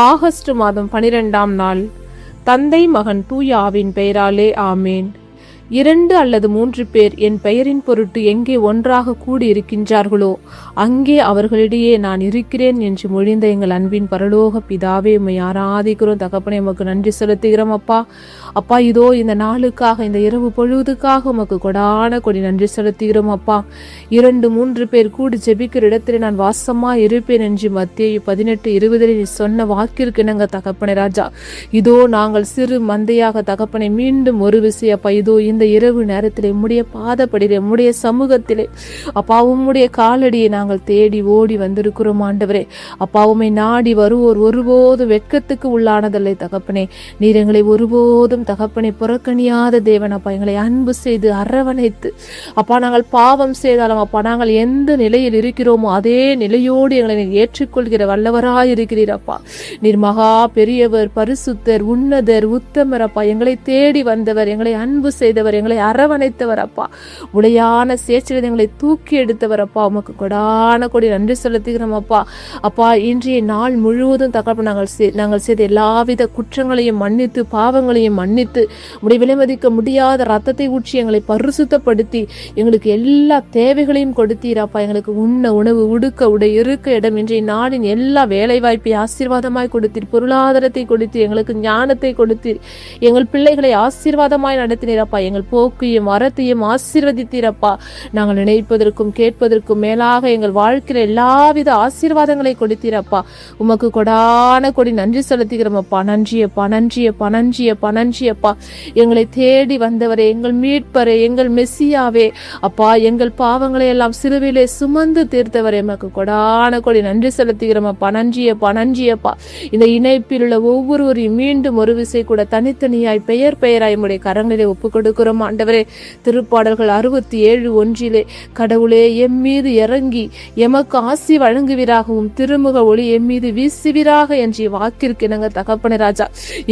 August மாதம் 12ஆம் நாள். தந்தை மகன் தூய ஆவியின் பெயராலே ஆமேன். 2 அல்லது 3 பேர் என் பெயரின் பொருட்டு எங்கே ஒன்றாக கூடியிருக்கின்றார்களோ அங்கே அவர்களிடையே நான் இருக்கிறேன் என்று மொழிந்த எங்கள் அன்பின் பரலோக பிதாவே, உம்மை ஆராதிக்கிறோம் தகப்பனே. உமக்கு நன்றி செலுத்துகிறோம் அப்பா. அப்பா, இதோ இந்த நாளுக்காக, இந்த இரவு பொழுதுக்காக உமக்கு கொடான கொடி நன்றி செலுத்துகிறோம் அப்பா. 2, 3 பேர் கூடி ஜெபிக்கிற இடத்துல நான் வாசமா இருப்பேன் என்று மத்தேயு 18:20 நீ சொன்ன வாக்கிற்கு நாங்க தகப்பனே ராஜா. இதோ நாங்கள் சிறு மந்தையாக தகப்பனை மீண்டும் ஒரு விஷயம் அப்பா, இதோ இந்த இரவு நேரத்திலே உம்முடைய பாதப்படியிலே, உம்முடைய சமூகத்திலே அப்பா, உம்முடைய காலடியை நாங்கள் தேடி ஓடி வந்திருக்கிறோம் ஆண்டவரே. அப்பா, உம்மை நாடி வருவோர் ஒருபோதும் வெட்கத்துக்கு உள்ளானதில்லை தகப்பனே. நீர் எங்களை ஒருபோதும் தகப்பனை புறக்கணியாத தேவன் அப்பா. எங்களை அன்பு செய்து அரவணைத்து அப்பா, நாங்கள் பாவம் செய்தாலும் அப்பா, நாங்கள் எந்த நிலையில் இருக்கிறோமோ அதே நிலையோடு எங்களை நீர் ஏற்றுக்கொள்கிற வல்லவராய் இருக்கிறீர் அப்பா. நீர் மகா பெரியவர், பரிசுத்தர், உன்னதர், உத்தமர் அப்பா. எங்களை தேடி வந்தவர், எங்களை அன்பு செய்தவர், எங்களை அரவணைத்தவர் அப்பா. உடையான சேற்றில் எங்களை தூக்கி எடுத்தவர் அப்பா. உமக்கு கொடான கொடி நன்றி செலுத்துகிறோம் அப்பா. அப்பா, இன்றைய நாள் முழுவதும் தகப்ப நாங்கள் செய்த எல்லாவித குற்றங்களையும் மன்னித்து, பாவங்களையும் மன்னித்து, உடைய விலைமதிக்க முடியாத ரத்தத்தை ஊற்றி எங்களை பரிசுத்தப்படுத்தி எங்களுக்கு எல்லா தேவைகளையும் கொடுத்தீரப்பா. எங்களுக்கு உண்ண உணவு, உடுக்க உடை, இருக்க இடம், இன்றைய நாளின் எல்லா வேலை வாய்ப்பை ஆசீர்வாதமாய் கொடுத்தீர். பொருளாதாரத்தை கொடுத்தீர், எங்களுக்கு ஞானத்தை கொடுத்தீர். எங்கள் பிள்ளைகளை ஆசீர்வாதமாய் நடத்தினீரப்பா. எங்கள் போக்கையும் வரத்தையும் ஆசீர்வதித்தீரப்பா. நாங்கள் நினைப்பதற்கும் கேட்பதற்கும் மேலாக எங்கள் வாழ்க்கையில் எல்லாவித ஆசீர்வாதங்களை கொடுத்தீரப்பா. உமக்கு கொடான கொடி நன்றி செலுத்துகிறோம் அப்பா. நன்றியப்பா, நன்றியப்பா, நன்றியப்பா, நன்றியப்பா. எங்களை தேடி வந்தவரே, எங்கள் மீட்பரே, எங்கள் மெசியாவே அப்பா, எங்கள் பாவங்களை எல்லாம் சிலுவையிலே சுமந்து தீர்த்தவரே, எமக்கு கொடான கொடி நன்றி செலுத்துகிறோம் அப்பா. நன்றியப்பா, நன்றியப்பா. இந்த இணைப்பில் உள்ள ஒவ்வொருவரையும் மீண்டும் ஒரு விசை கூட தனித்தனியாய் பெயர் பெயராய் உம்முடைய கரங்களிலே ஒப்புக் கொடுக்கிறோம் ஆண்டவரே. திருப்பாடல்கள் 67:1 கடவுளே எம் மீது இறங்கி எமக்கு ஆசி வழங்குவீராகவும் திருமுக ஒளி எம் மீது வீசுவீராக என்ற வாக்கிற்கு இணங்க தகப்பனே ராஜா,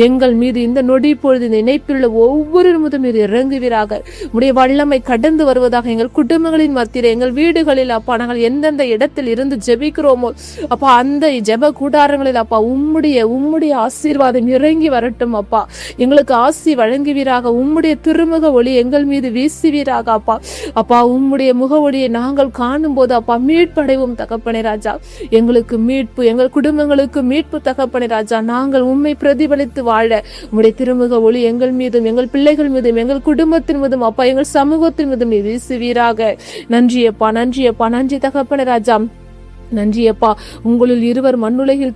எங்கள் மீது இந்த நொடி பொழுது இந்த இணைப்பில் உள்ள ஒவ்வொரு மீதும் இறங்குவீராக. உடைய வல்லமை கடந்து வருவதாக எங்கள் குடும்பங்களின் மத்தியில், எங்கள் வீடுகளில் அப்பா, நாங்கள் எந்தெந்த இடத்தில் இருந்து ஜெபிக்கிறோமோ அப்பா, அந்த ஜெப கூடாரங்களில் அப்பா உம்முடைய ஆசீர்வாதம் இறங்கி வரட்டும் அப்பா. எங்களுக்கு ஆசி வழங்குவீராக. உம்முடைய திருமுக ஒளி எங்கள் மீது வீசுவீராக அப்பா. அப்பா, உம்முடைய முக ஒளியை நாங்கள் காணும் போது அப்பா மீட்படைவோம் தகப்பனே ராஜா. எங்களுக்கு மீட்பு, எங்கள் குடும்பங்களுக்கு மீட்பு தகப்பனே ராஜா. நாங்கள் உம்மை பிரதிபலித்து வாழ உம்முடைய திருமுக ஒளி எங்கள் மீதும், எங்கள் பிள்ளைகள் மீதும், எங்கள் குடும்பத்தின் மீதும் அப்பா, எங்கள் சமூகத்தின் மீதும் நீ வீசுவீராக. நன்றியப்பா, நன்றியப்பா, நன்றி தகப்பனே ராஜா. நன்றியப்பா. உங்களில் இருவர் மண்ணுலகில்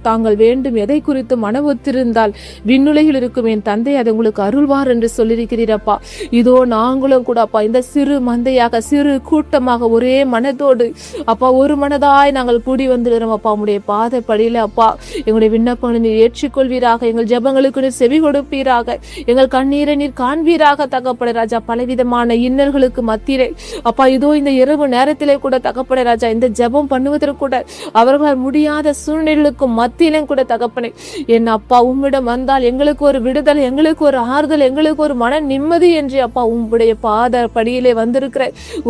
தாங்கள் வேண்டும் எதை குறித்து மன ஒத்திருந்தால் விண்ணுலகில் இருக்கும் என் தந்தை அதை உங்களுக்கு அருள்வார் என்று சொல்லியிருக்கிறீரப்பா. இதோ நாங்களும் கூட அப்பா, இந்த சிறு மந்தையாக, சிறு கூட்டமாக ஒரே மனதோடு அப்பா, ஒரு மனதாய் நாங்கள் கூடி வந்துடுறோம் அப்பா. உம்முடைய பாதப்படியில அப்பா, எங்களுடைய விண்ணப்பங்களை நீர் ஏற்றுக்கொள்வீராக. எங்கள் ஜெபங்களுக்கு நீர் செவி கொடுப்பீராக. எங்கள் கண்ணீரை நீர் காண்பீராக தகப்பனே ராஜா. பலவிதமான இன்னல்களுக்கு மத்தியிலே அப்பா, இதோ இந்த இரவு நேரத்திலே கூட தகப்பனே ராஜா, இந்த ஜெபம் பண்ணுவது கூட அவர்களால் முடியாத சூழ்நிலைக்கும் மத்தியிலும் கூட தகப்பனே, என் அப்பா உம்மிடம் வந்தால் எங்களுக்கு ஒரு விடுதலை, எங்களுக்கு ஒரு ஆறுதல், எங்களுக்கு ஒரு மன நிம்மதி என்று அப்பா உம்முடைய பாத படியிலே வந்திருக்கிற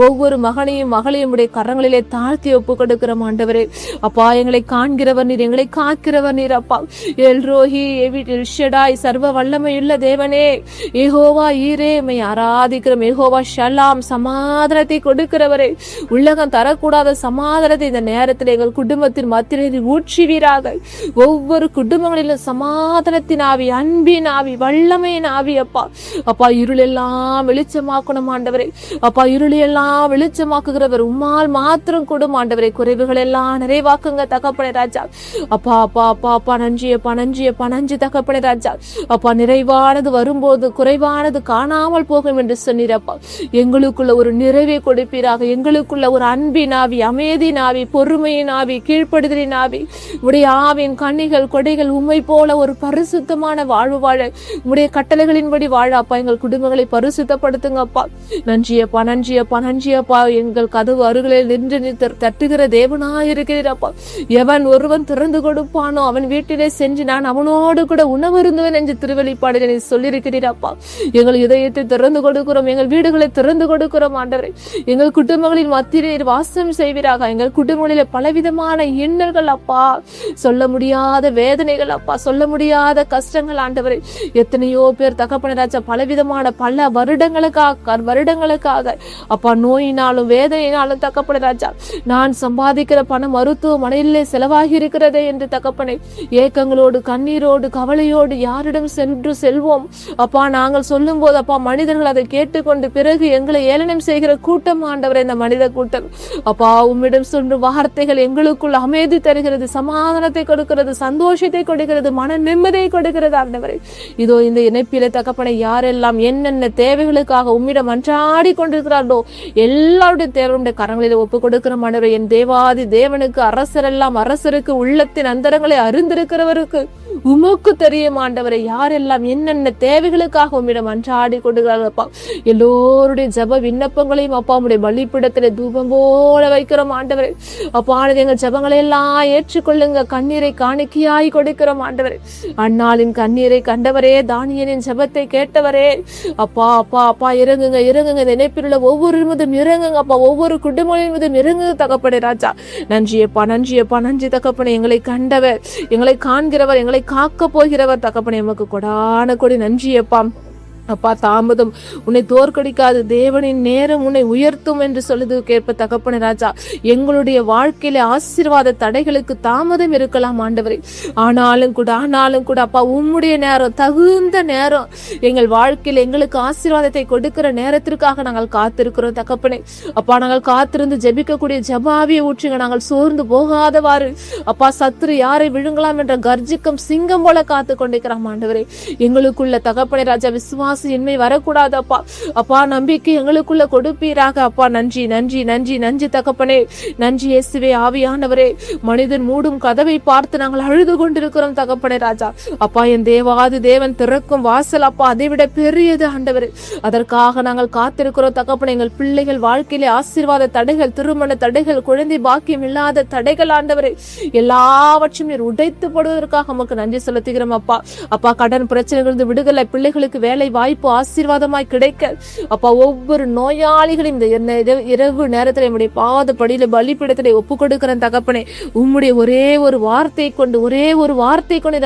ஒவ்வொரு மகனையும் மகளையும் உடைய கரங்களிலே தாழ்த்தி ஒப்பு கொடுக்கிற ஆண்டவரே. அப்பா, எங்களை காண்கிறவர் நீர், எங்களை காக்கிறவர் நீர் அப்பா. எல்ரோஹி, எல் ஷடாய், சர்வ வல்லமையுள்ள தேவனே, யெகோவா ஈரே, உம்மை ஆராதிக்கிறோம். யெகோவா ஷலாம், சமாதானத்தை கொடுக்கிறவரே. உலகம் தரக்கூடாத சமாதானத்தை இந்த நேரத்தில் எங்கள் குடும்பத்தின் மத்தியில் ஊற்றுவீராக. ஒவ்வொரு குடும்பங்களிலும் சமாதானத்தின் ஆவி, அன்பின் ஆவி, வல்லமையின் ஆவி அப்பா. அப்பா, இருளெல்லாம் வெளிச்சமாக்கணும் ஆண்டவரே. அப்பா, இருளெல்லாம் வெளிச்சமாக்குகிறவர் உம்மால் மாத்திரம் கூடும் ஆண்டவரே. குறைவுகள் எல்லாம் நிறைவாக்குங்க தகப்பனே ராஜா. அப்பா அப்பா அப்பா அப்பா நன்றியப்பா, நன்றியப்பா, நன்றி தகப்பனே ராஜா. அப்பா, நிறைவானது வரும்போது குறைவானது காணாமல் போகும் என்று சொன்னீரப்பா. எங்களுக்குள்ள ஒரு நிறைவை கொடுப்பீராக. எங்களுக்குள்ள ஒரு அன்பின் ஆவி, அமைதியின் ஆவி, பொறுமையின் ஆவி, கீழ்ப்படுதலின் ஆவி, உடைய ஆவின் கண்ணிகள் கொடைகள் உம்மை போல ஒரு பரிசுத்தமான வாழ்வு வாழ, உடைய கட்டளைகளின்படி வாழ அப்பா, எங்கள் குடும்பங்களை பரிசுத்தப்படுத்துங்க அப்பா. நன்றியப்பா, நன்றியப்பா, நன்றியப்பா. எங்கள் கதவு அருகில் நின்று தட்டுகிற தேவனாயிருக்கிறீரப்பா. எவன் ஒருவன் திறந்து கொடுப்பானோ அவன் வீட்டிலே சென்று நான் அவனோடு கூட உணவருந்துவேன் என்று திருவெளிப்பாடில் நீ சொல்லியிருக்கிறீரப்பா. எங்கள் இதயத்தை திறந்து கொடுக்கிறோம், எங்கள் வீடுகளை திறந்து கொடுக்கிறோம் ஆண்டவரே. எங்கள் குடும்பங்களின் மத்தியிலே வாசம் செய்வீராக. எங்கள் குடும்பங்களை குடும்பங்களிலே பலவிதமான இன்னல்கள் அப்பா, சொல்ல முடியாத வேதனைகள் அப்பா, சொல்ல முடியாத கஷ்டங்கள் ஆண்டவரே. எத்தனையோ பேர் தகப்பனே ராஜா பலவிதமான பல வருடங்களுக்காக அப்பா நோயினாலும் வேதனையினாலும் தகப்பனே ராஜா நான் சம்பாதிக்கிற பணம் மருத்துவமனையிலே செலவாகி இருக்கிறதே என்று தகப்பனே ஏக்கங்களோடு கண்ணீரோடு கவலையோடு யாரிடம் சென்று செல்வோம் அப்பா. நாங்கள் சொல்லும் போது அப்பா மனிதர்கள் அதை கேட்டுக்கொண்டு பிறகு எங்களை ஏளனம் செய்கிற கூட்டம் ஆண்டவரே இந்த மனித கூட்டம் அப்பா. உம்மிடம் சொல்ற வார்த்தைகள் எங்களுக்குள் அமைதி தருகிறது, சமாதானத்தை கொடுக்கிறது, சந்தோஷத்தை கொடுக்கிறது, மன நிம்மதியை கொடுக்கிறது ஆண்டவரே. இதோ இந்த இணைப்பிலே தகப்பனை யாரெல்லாம் என்னென்ன தேவைகளுக்காக உம்மிடம் அன்றாடி கொண்டிருக்கிறார்களோ எல்லாருடைய தேவனுடைய கரங்களில் ஒப்புக் கொடுக்கிற ஆண்டவரே. என் தேவாதி தேவனுக்கு அரசருக்கு உள்ளத்தின் அந்தரங்களை அறிந்திருக்கிறவருக்கு உமக்கு தெரியும் ஆண்டவரை யாரெல்லாம் என்னென்ன தேவைகளுக்காக உம்மிடம் அன்றாடி கொண்டிருக்கிறார்களப்பா. எல்லோருடைய ஜப விண்ணப்பங்களையும் அப்பா உம்முடைய பலிபீடத்திலே தூபம் போல வைக்கிறோம் ஆண்டவரே. அப்பா எங்கள் ஜபங்களை எல்லாம் ஏற்றுக்கொள்ளுங்க. கண்ணீரை காணிக்கையாய் கொடுக்கிறோம் ஆண்டவரே. அன்னாளின் கண்ணீரை கண்டவரே, தானியேலின் ஜபத்தை கேட்டவரே அப்பா அப்பா அப்பா இறங்குங்க இறங்குங்க. இந்த இணைப்பில் உள்ள ஒவ்வொரு மீதும் இறங்குங்க அப்பா, ஒவ்வொரு குடும்பங்களின் மீதும் இறங்குங்க தகப்பனே ராஜா. நன்றியப்பா நன்றியப்பா நன்றி தகப்பனே. எங்களை கண்டவர், எங்களை காண்கிறவர், எங்களை காக்க போகிறவர் தகப்பனே, எமக்கு கொடான கொடி நன்றியப்பா. அப்பா தாமதம் உன்னை தோற்கடிக்காது, தேவனின் நேரம் உன்னை உயர்த்தும் என்று சொல்லுது கேட்ப தகப்பனே ராஜா. எங்களுடைய வாழ்க்கையில ஆசீர்வாத தடைகளுக்கு தாமதம் இருக்கலாம் ஆண்டவரே, ஆனாலும் கூட அப்பா உம்முடைய நேரம், தகுந்த நேரம் எங்கள் வாழ்க்கையில எங்களுக்கு ஆசீர்வாதத்தை கொடுக்கிற நேரத்திற்காக நாங்கள் காத்திருக்கிறோம் தகப்பனே. அப்பா நாங்கள் காத்திருந்து ஜெபிக்கக்கூடிய ஜபாவியை ஊற்றுங்க. நாங்கள் சோர்ந்து போகாதவாறு அப்பா சத்துரு யாரை விழுங்கலாம் என்ற கர்ஜிக்கும் சிங்கம் போல காத்து கொண்டிருக்கிறோம் ஆண்டவரே. எங்களுக்குள்ள தகப்பனே ராஜா விசுவாச இன்மை வரக்கூடாது அப்பா. அப்பா நம்பிக்கை எங்களுக்குள்ள கொடுப்பீராக அப்பா. நன்றி நன்றி நன்றி நன்றி தகப்பனே. நன்றி இயேசுவே. ஆவியானவரே, மனிதன் மூடும் கதவை பார்த்து நாங்கள் அழுது கொண்டிருக்கிறோம் தகப்பனே ராஜா. அப்பா என் தேவாதி தேவன் திறக்கும் வாசல் அப்பா அதைவிட பெரியது ஆண்டவரே. அதற்காக நாங்கள் காத்திருக்கிறோம் தகப்பனே. எங்கள் பிள்ளைகள் வாழ்க்கையிலே ஆசீர்வாத தடைகள், திருமண தடைகள், குழந்தை பாக்கியம் இல்லாத தடைகள் ஆண்டவரே எல்லாவற்றையும் நீர் உடைத்து போடுவதற்காக நமக்கு நன்றி செலுத்துகிறோம் அப்பா. அப்பா கடன் பிரச்சனைகளிலிருந்து விடுதலை, பிள்ளைகளுக்கு வேலை வாய்ப்பு ஆசீர்வாதமாய் கிடைக்க அப்பா ஒவ்வொரு நோயாளிகளையும் இந்த இரவு நேரத்தில் நம்முடைய பாதப்படியில பலிபீடத்திலே ஒப்பு கொடுக்கிறேன் தகப்பனே. உம்முடைய ஒரே ஒரு வார்த்தை கொண்டு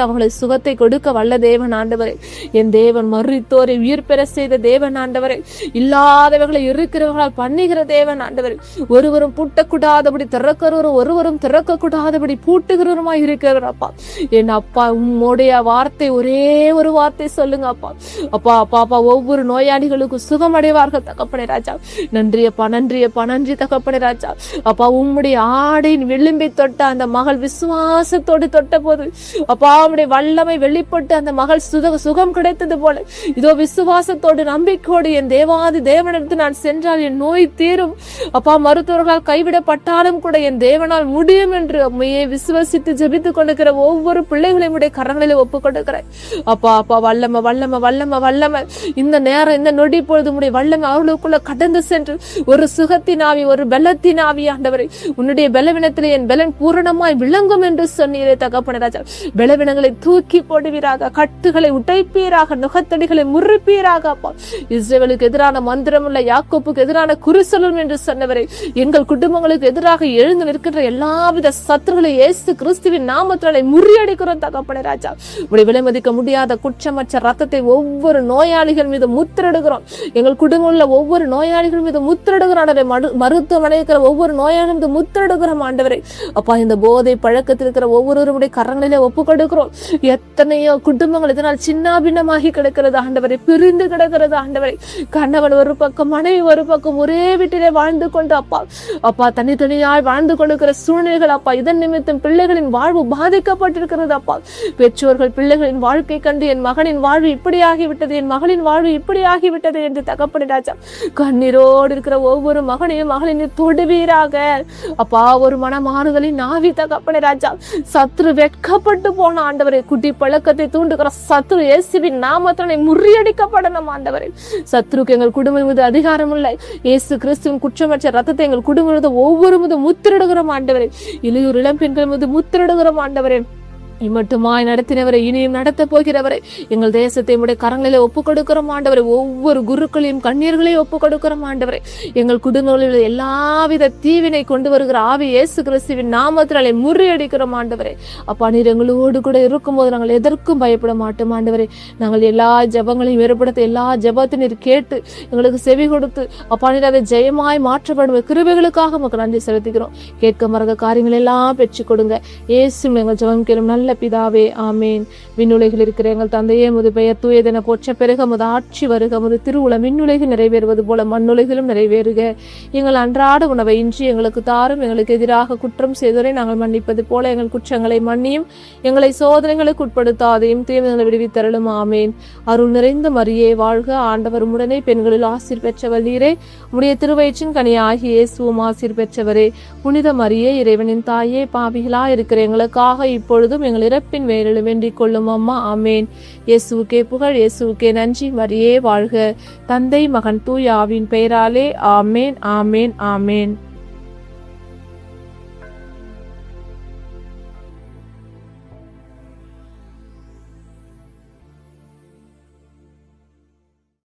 அவர்களை சுகத்தை கொடுக்க வல்ல தேவன் ஆண்டவரே. என் தேவன் மரித்தோரை உயிர் பெற செய்த தேவன் ஆண்டவரே. இல்லாதவர்களை இருக்கிறவர்களால் பண்ணுகிற தேவன் ஆண்டவரே. ஒருவரும் பூட்டக்கூடாதபடி திறக்கிறவரும் ஒருவரும் திறக்க கூடாதபடி பூட்டுகிறவருமாய் இருக்கிறவர் அப்பா. என் அப்பா உம்முடைய வார்த்தை, ஒரே ஒரு வார்த்தை சொல்லுங்க அப்பா. அப்பா அப்பா அப்பா ஒவ்வொரு நோயாளிகளுக்கும் சுகம் அடைவார்கள் தகப்பனே ராஜா. நன்றியப்பா நன்றியப்பா நன்றி தகப்பனே ராஜா. அப்பா உம்முடைய ஆடையின் விளிம்பை தொட்ட அந்த மகள் விசுவாசத்தோடு தொட்ட போது அப்பா உம்முடைய வல்லமை வெளிப்பட்டு அந்த மகள் சுகம் கிடைத்தது போல இதோ விசுவாசத்தோடு நம்பிக்கையோடு என் தேவாதி தேவனிடத்து நான் சென்றால் என் நோய் தீரும் அப்பா. மருத்துவர்களால் கைவிடப்பட்டாலும் கூட என் தேவனால் முடியும் என்று உம்மையே விசுவாசித்து ஜெபித்துக் கொண்டிருக்கிற ஒவ்வொரு பிள்ளைகளையும் உடைய கரங்களில் ஒப்புக் கொடுக்கிறேன் அப்பா. அப்பா வல்லம வல்லம வல்லம வல்லம இந்த நேரம், இந்த நொடி பொழுது உடைய வல்லமை அவர்களுக்குள்ள கடந்து சென்று ஒரு சுகத்தின் ஆவி, ஒரு பலத்தின் ஆவி ஆண்டவரை. உன்னுடைய பலவீனத்திலே என் பலன் பூரணமாய் விளங்கும் என்று சொன்னீரே தகப்பனே ராஜா. பலவீனங்களை தூக்கி போடுவீராக, கட்டுகளை உடைப்பீராக, நுகத்தடிகளை முறிப்பீராக அப்பா. இஸ்ரவேலுக்கு எதிரான மந்திரம் உள்ள யாக்கோப்புக்கு எதிரான குறிசொல்லும் என்று சொன்னவரை எங்கள் குடும்பங்களுக்கு எதிராக எழுந்து நிற்கின்ற எல்லாவித சத்துருகளை இயேசு கிறிஸ்துவின் நாமத்தினாலே முறியடிக்கிறோம் தகப்பனே ராஜா. உடைய விலைமதிக்க முடியாத குற்றமற்ற ரத்தத்தை ஒவ்வொரு நோயாளிகள் மீது முத்திரிடுகிறோம். எங்கள் குடும்பங்களில் ஒவ்வொரு நோயாளிகள் மீது முத்திரிடுகிறோம். மருத்துவமனை இருக்கிற ஒவ்வொரு நோயாளிகள் மீது முத்திரிடுகிறோம் ஆண்டவரை. அப்பா இந்த போதை பழக்கத்தில் இருக்கிற ஒவ்வொருவருடைய கரங்களிலே ஒப்பு கொடுக்கிறோம். எத்தனையோ குடும்பங்கள் இதனால் சின்ன பின்னமாகி கிடக்கிறது ஆண்டவரை, பிரிந்து கிடக்கிறது ஆண்டவரை. கணவன் ஒரு பக்கம், மனைவி ஒரு பக்கம், ஒரே வீட்டிலே வாழ்ந்து கொண்டு அப்பா அப்பா தனித்தனியாய் வாழ்ந்து கொண்டிருக்கிற சூழ்நிலைகள் அப்பா. இதன் நிமித்தம் பிள்ளைகளின் வாழ்வு பாதிக்கப்பட்டிருக்கிறது அப்பா. பெற்றோர்கள் பிள்ளைகளின் வாழ்க்கை கண்டு என் மகனின் வாழ்வு இப்படி ஆகிவிட்டது, என் மகளின் வாழ்வு இப்படி ஆகிவிட்டது என்று தகப்பனே ராஜா கண்ணீரோடு இருக்கிற ஒவ்வொரு மகனையும் மகளின் தொடுவீராக அப்பா. ஒரு மனமாறுதலின் ஆவி தகப்பனே ராஜா. சத்ரு வெட்கப்பட்டு போன ஆண்டவரை, குட்டி பழக்கத்தை தூண்டுகிற சத்ரு இயேசுவின் நாமத்தினை முறியடிக்கப்படணும் ஆண்டவரை. சத்ருக்கு எங்கள் குடும்பம் மீது அதிகாரம் இல்லை. இயேசு கிறிஸ்துவின் குற்றமற்ற ரத்தத்தை எங்கள் குடும்பம் ஒவ்வொரு மீது முத்திரிடுகிறோம் ஆண்டவரை. இளையோர் இளம் பெண்கள் மீது முத்திரிடுகிறோம் ஆண்டவரை. இம்மட்டுமாய் நடத்தினவரை இனியும் நடத்த போகிறவரை எங்கள் தேசத்தை உடைய கரங்களிலே ஒப்புக் கொடுக்கிறோம் ஆண்டவரை. ஒவ்வொரு குருக்களையும் கண்ணீர்களையும் ஒப்புக் கொடுக்கிறோம் ஆண்டவரை. எங்கள் குடும்பங்களில் எல்லாவித தீவினை கொண்டு வருகிற ஆவி இயேசு கிறிஸ்துவின் நாமத்தினாலே முறியடிக்கிறோம் ஆண்டவரை. அப்பா நீர் எங்களோடு கூட இருக்கும்போது நாங்கள் எதற்கும் பயப்பட மாட்டோம் ஆண்டவரை. நாங்கள் எல்லா ஜெபங்களையும் ஏற்படுத்த எல்லா ஜெபத்தையும் நீர் கேட்டு எங்களுக்கு செவி கொடுத்து அப்பா நீர் அதை ஜெயமாய் மாற்றப்படும் கிருபைகளுக்காக நமக்கு நன்றி செலுத்துகிறோம். கேட்க மறக்க காரியங்கள் எல்லாம் பெற்றுக் கொடுங்க. இயேசு எங்கள் ஜெபம் கேளும் நல்ல பிதாவே, ஆமேன். விண்ணுலகில் இருக்கிற எங்கள் தந்தையே, உமது பெயர் தூயதென போற்ற பெருக, உமது ஆட்சி வருக, உமது திருவுளம் விண்ணுலகில் நிறைவேறுவது போல மண்ணுலகிலும் நிறைவேறுக. எங்கள் அன்றாட உணவை இன்றி எங்களுக்கு தாரும். எங்களுக்கு எதிராக குற்றம் செய்தோரை நாங்கள் மன்னிப்பது போல எங்கள் குற்றங்களை மன்னியும். எங்களை சோதனைகளுக்கு உட்படுத்தாதையும் தீமைகளை விடுவித்தருளும். ஆமேன். அருள் நிறைந்த மரியே வாழ்க, ஆண்டவர் உடனே பெண்களில் ஆசீர் பெற்றவர் நீரே. உடைய திருவயிற்றின் கனியாகிய இயேசுவும் ஆசீர் பெற்றவரே. புனித மரியே, இறைவனின் தாயே, பாவிகளா இருக்கிற எங்களுக்காக இப்பொழுதும் எங்கள் இறப்பின் வேரிலும் வேண்டிக் கொள்ளும் அம்மா. ஆமேன். இயேசுவுக்கே புகழ், இயேசுவுக்கே நன்றி. மரியே வாழ்க. தந்தை மகன் தூய ஆவியின் பெயராலே. ஆமேன், ஆமேன், ஆமேன்.